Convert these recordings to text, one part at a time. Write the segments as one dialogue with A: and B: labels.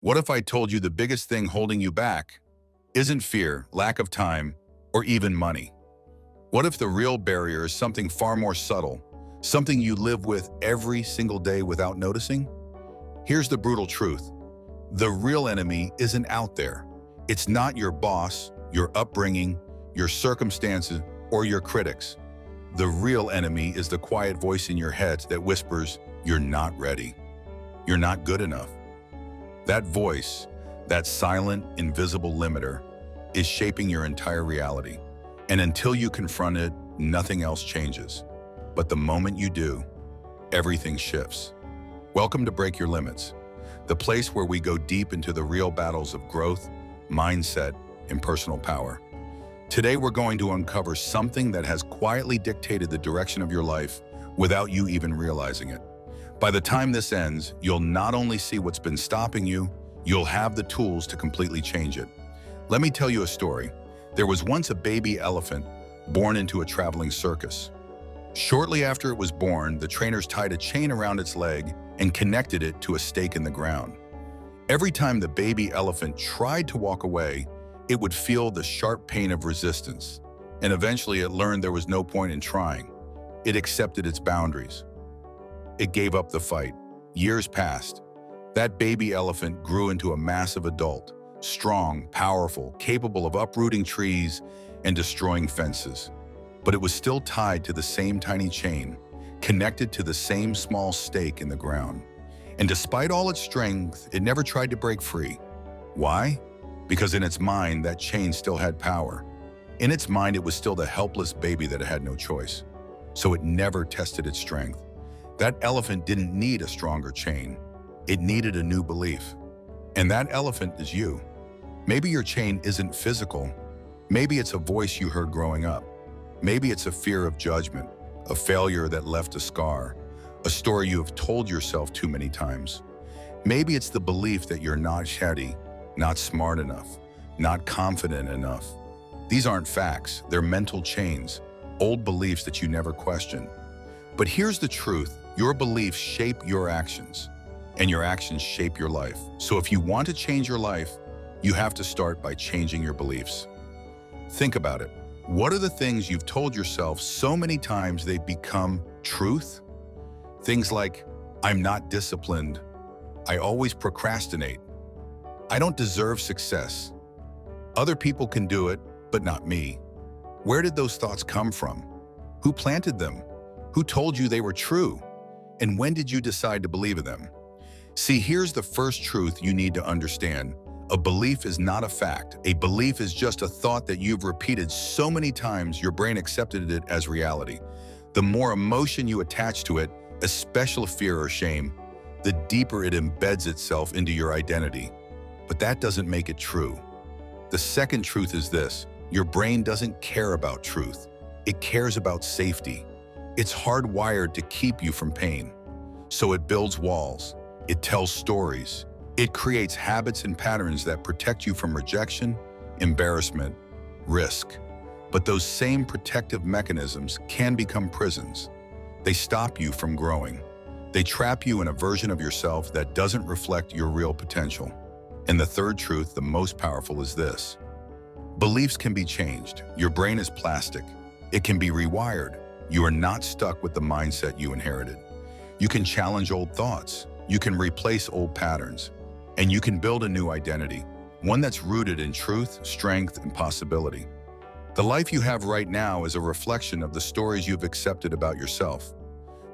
A: What if I told you the biggest thing holding you back isn't fear, lack of time, or even money? What if the real barrier is something far more subtle, something you live with every single day without noticing? Here's the brutal truth. The real enemy isn't out there. It's not your boss, your upbringing, your circumstances, or your critics. The real enemy is the quiet voice in your head that whispers, "You're not ready. You're not good enough." That voice, that silent, invisible limiter, is shaping your entire reality. And until you confront it, nothing else changes. But the moment you do, everything shifts. Welcome to Break Your Limits, the place where we go deep into the real battles of growth, mindset, and personal power. Today, we're going to uncover something that has quietly dictated the direction of your life without you even realizing it. By the time this ends, you'll not only see what's been stopping you, you'll have the tools to completely change it. Let me tell you a story. There was once a baby elephant born into a traveling circus. Shortly after it was born, the trainers tied a chain around its leg and connected it to a stake in the ground. Every time the baby elephant tried to walk away, it would feel the sharp pain of resistance, and eventually it learned there was no point in trying. It accepted its boundaries. It gave up the fight. Years passed. That baby elephant grew into a massive adult, strong, powerful, capable of uprooting trees and destroying fences. But it was still tied to the same tiny chain, connected to the same small stake in the ground. And despite all its strength, it never tried to break free. Why? Because in its mind, that chain still had power. In its mind, it was still the helpless baby that had no choice. So it never tested its strength. That elephant didn't need a stronger chain. It needed a new belief. And that elephant is you. Maybe your chain isn't physical. Maybe it's a voice you heard growing up. Maybe it's a fear of judgment, a failure that left a scar, a story you have told yourself too many times. Maybe it's the belief that you're not ready, not smart enough, not confident enough. These aren't facts, they're mental chains, old beliefs that you never question. But here's the truth, your beliefs shape your actions, and your actions shape your life. So if you want to change your life, you have to start by changing your beliefs. Think about it. What are the things you've told yourself so many times they've become truth? Things like, "I'm not disciplined," "I always procrastinate," "I don't deserve success," "Other people can do it, but not me." Where did those thoughts come from? Who planted them? Who told you they were true? And when did you decide to believe in them? See, here's the first truth you need to understand. A belief is not a fact. A belief is just a thought that you've repeated so many times your brain accepted it as reality. The more emotion you attach to it, especially fear or shame, the deeper it embeds itself into your identity. But that doesn't make it true. The second truth is this: your brain doesn't care about truth. It cares about safety. It's hardwired to keep you from pain. So it builds walls. It tells stories. It creates habits and patterns that protect you from rejection, embarrassment, risk. But those same protective mechanisms can become prisons. They stop you from growing. They trap you in a version of yourself that doesn't reflect your real potential. And the third truth, the most powerful, is this: beliefs can be changed. Your brain is plastic. It can be rewired. You are not stuck with the mindset you inherited. You can challenge old thoughts. You can replace old patterns. And you can build a new identity, one that's rooted in truth, strength, and possibility. The life you have right now is a reflection of the stories you've accepted about yourself.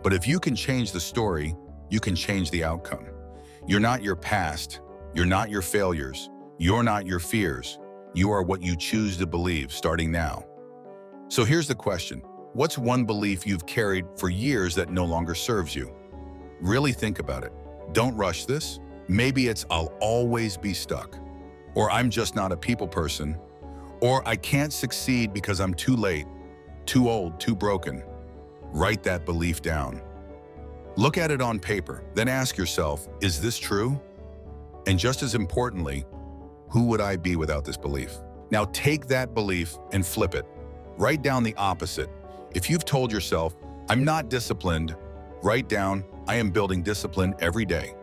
A: But if you can change the story, you can change the outcome. You're not your past. You're not your failures. You're not your fears. You are what you choose to believe starting now. So here's the question. What's one belief you've carried for years that no longer serves you? Really think about it. Don't rush this. Maybe it's "I'll always be stuck," or "I'm just not a people person," or "I can't succeed because I'm too late, too old, too broken." Write that belief down. Look at it on paper, then ask yourself, is this true? And just as importantly, who would I be without this belief? Now take that belief and flip it. Write down the opposite. If you've told yourself, "I'm not disciplined," write down, "I am building discipline every day."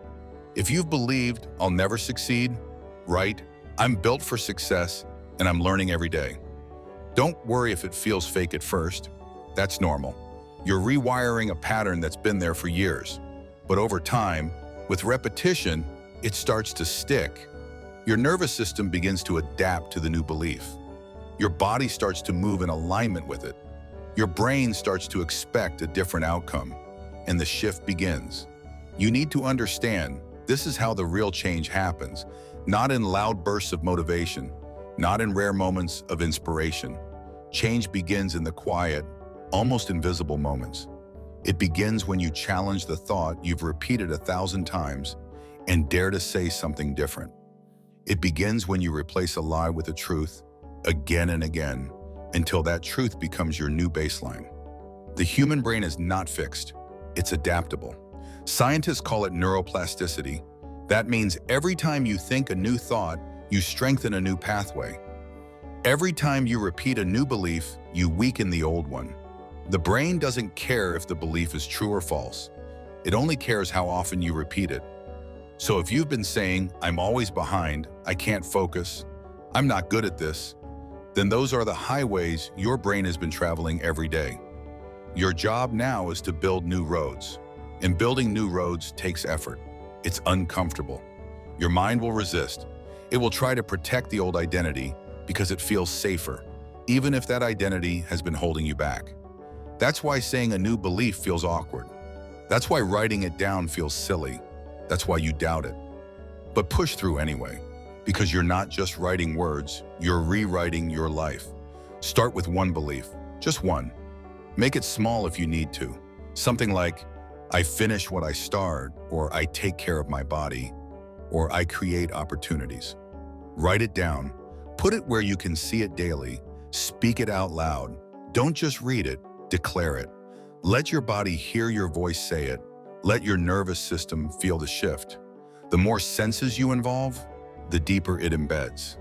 A: If you've believed I'll never succeed, write, I'm built for success and I'm learning every day. Don't worry if it feels fake at first. That's normal. You're rewiring a pattern that's been there for years. But over time, with repetition, it starts to stick. Your nervous system begins to adapt to the new belief. Your body starts to move in alignment with it. Your brain starts to expect a different outcome, and the shift begins. You need to understand this is how the real change happens, not in loud bursts of motivation, not in rare moments of inspiration. Change begins in the quiet, almost invisible moments. It begins when you challenge the thought you've repeated 1,000 times and dare to say something different. It begins when you replace a lie with a truth again and again until that truth becomes your new baseline. The human brain is not fixed, it's adaptable. Scientists call it neuroplasticity. That means every time you think a new thought, you strengthen a new pathway. Every time you repeat a new belief, you weaken the old one. The brain doesn't care if the belief is true or false. It only cares how often you repeat it. So if you've been saying, I'm always behind, I can't focus, I'm not good at this, then those are the highways your brain has been traveling every day. Your job now is to build new roads. And building new roads takes effort. It's uncomfortable. Your mind will resist. It will try to protect the old identity because it feels safer, even if that identity has been holding you back. That's why saying a new belief feels awkward. That's why writing it down feels silly. That's why you doubt it. But push through anyway, because you're not just writing words, you're rewriting your life. Start with one belief, just one. Make it small if you need to. Something like, I finish what I start, or I take care of my body, or I create opportunities. Write it down. Put it where you can see it daily. Speak it out loud. Don't just read it, declare it. Let your body hear your voice say it. Let your nervous system feel the shift. The more senses you involve, the deeper it embeds.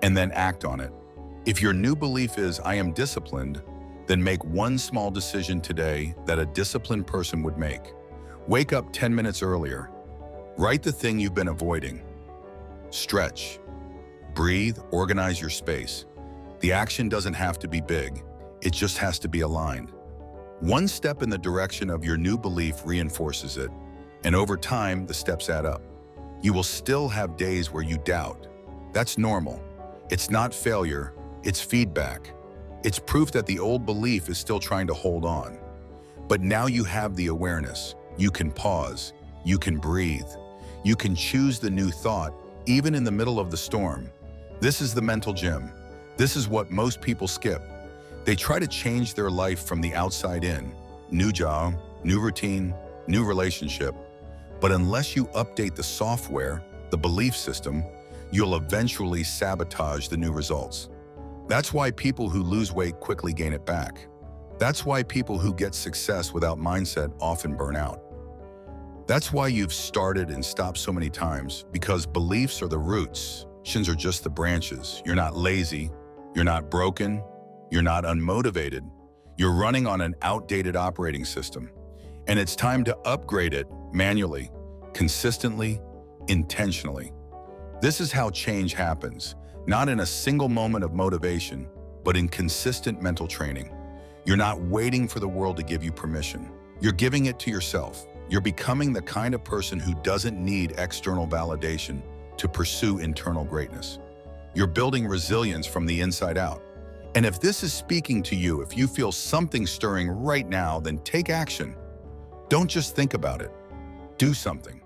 A: And then act on it. If your new belief is, I am disciplined, then make one small decision today that a disciplined person would make. Wake up 10 minutes earlier. Write the thing you've been avoiding. Stretch. Breathe, organize your space. The action doesn't have to be big. It just has to be aligned. One step in the direction of your new belief reinforces it, and over time, the steps add up. You will still have days where you doubt. That's normal. It's not failure, it's feedback. It's proof that the old belief is still trying to hold on. But now you have the awareness. You can pause. You can breathe. You can choose the new thought, even in the middle of the storm. This is the mental gym. This is what most people skip. They try to change their life from the outside in. New job, new routine, new relationship. But unless you update the software, the belief system, you'll eventually sabotage the new results. That's why people who lose weight quickly gain it back. That's why people who get success without mindset often burn out. That's why you've started and stopped so many times, because beliefs are the roots. Actions are just the branches. You're not lazy. You're not broken. You're not unmotivated. You're running on an outdated operating system. And it's time to upgrade it manually, consistently, intentionally. This is how change happens, not in a single moment of motivation, but in consistent mental training. You're not waiting for the world to give you permission. You're giving it to yourself. You're becoming the kind of person who doesn't need external validation to pursue internal greatness. You're building resilience from the inside out. And if this is speaking to you, if you feel something stirring right now, then take action. Don't just think about it. Do something.